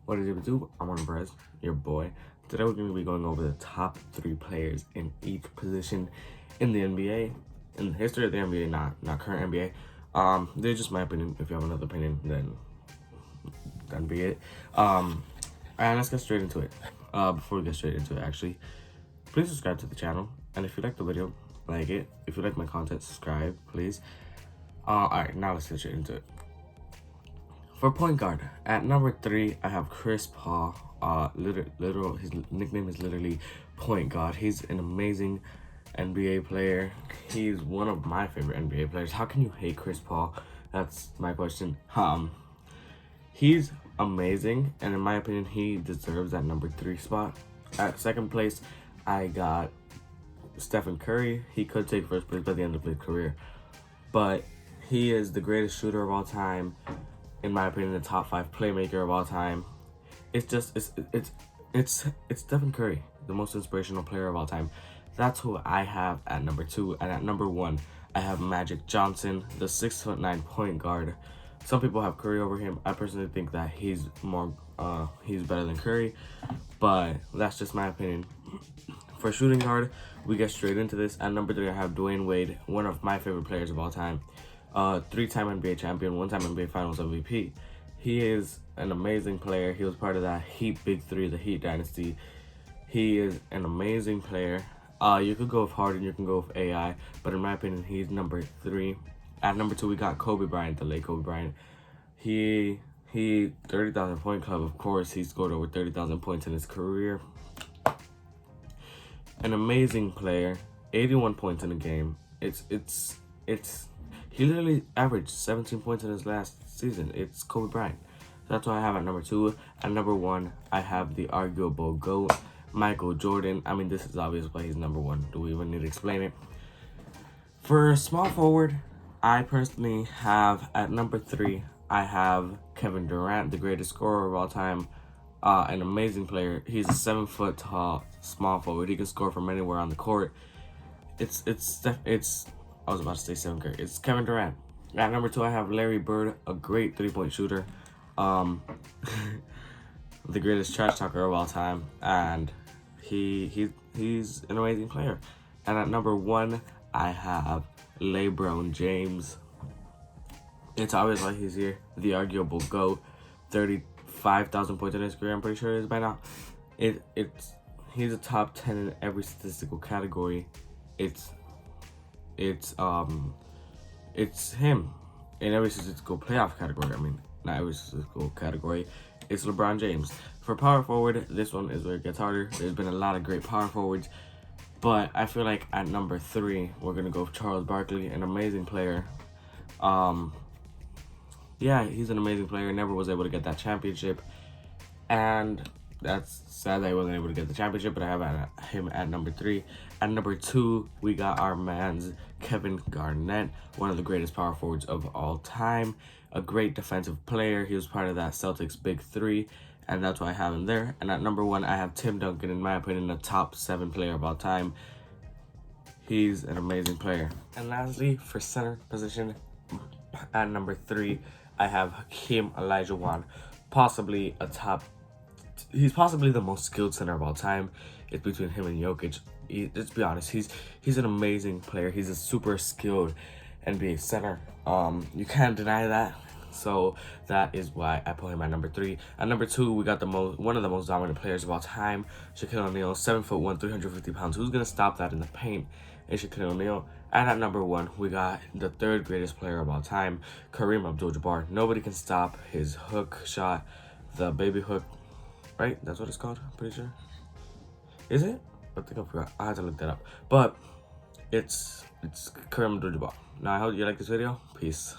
What is it do? I'm on Perez, your boy. Today we're going to be going over the top 3 players in each position in the NBA, in the history of the NBA, not current NBA. They're just my opinion. If you have another opinion, then be it. And let's get straight into it. Before we get straight into it, actually, please subscribe to the channel. And if you like the video, like it. If you like my content, subscribe, please. Alright, now let's get straight into it. For point guard, at number 3, I have Chris Paul. His nickname is literally Point Guard. He's an amazing NBA player. He's one of my favorite NBA players. How can you hate Chris Paul? That's my question. He's amazing, and in my opinion, he deserves that number 3 spot. At second place, I got Stephen Curry. He could take first place by the end of his career, but he is the greatest shooter of all time. In my opinion, the top 5 playmaker of all time. It's Stephen Curry, the most inspirational player of all time. That's who I have at number 2, and at number 1, I have Magic Johnson, the 6'9" point guard. Some people have Curry over him. I personally think that he's better than Curry, but that's just my opinion. For shooting guard, we get straight into this. At number 3, I have Dwayne Wade, one of my favorite players of all time. 3-time NBA champion, 1-time NBA Finals MVP. He is an amazing player. He was part of that Heat Big Three, the Heat dynasty. He is an amazing player. You could go with Harden, you can go with AI, but in my opinion, he's number 3. At number 2, we got Kobe Bryant, the late Kobe Bryant. He 30,000 point club, of course. He scored over 30,000 points in his career. An amazing player, 81 points in a game. He literally averaged 17 points in his last season. It's Kobe Bryant. That's what I have at number 2. At number 1, I have the arguable GOAT, Michael Jordan. I mean, this is obvious why he's number 1. Do we even need to explain it? For small forward, I personally have at number 3, I have Kevin Durant, the greatest scorer of all time. An amazing player. He's a 7-foot tall small forward. He can score from anywhere on the court. I was about to say Stephen Curry. It's Kevin Durant. At number 2, I have Larry Bird, a great 3-point shooter. The greatest trash talker of all time, and he's an amazing player. And at number 1, I have LeBron James. It's obvious why he's here. The arguable GOAT, 35,000 points in his career. I'm pretty sure it is by now. He's a top 10 in every statistical category. It's him in every statistical playoff category. I mean, not every statistical category. It's LeBron James. For power forward, this one is where it gets harder. There's been a lot of great power forwards, but I feel like at number 3, we're gonna go with Charles Barkley, an amazing player. Yeah, he's an amazing player. Never was able to get that championship, and that's sad that he wasn't able to get the championship, but I have him at number 3. At number 2, we got our man's Kevin Garnett, one of the greatest power forwards of all time. A great defensive player. He was part of that Celtics Big Three, and that's why I have him there. And at number 1, I have Tim Duncan, in my opinion, the top 7 player of all time. He's an amazing player. And lastly, for center position, at number 3, I have Hakeem Olajuwon, he's possibly the most skilled center of all time. It's between him and Jokic. Let's be honest, he's an amazing player. He's a super skilled NBA center. You can't deny that. So that is why I put him at number 3. At number 2, we got one of the most dominant players of all time, Shaquille O'Neal, 7'1", 350 pounds. Who's gonna stop that in the paint? It's Shaquille O'Neal. And at number 1, we got the 3rd greatest player of all time, Kareem Abdul-Jabbar. Nobody can stop his hook shot, the baby hook. Right? That's what it's called, I'm pretty sure. Is it? I think I forgot. I had to look that up. But it's Kareem Abdul-Jabbar. Now, I hope you like this video. Peace.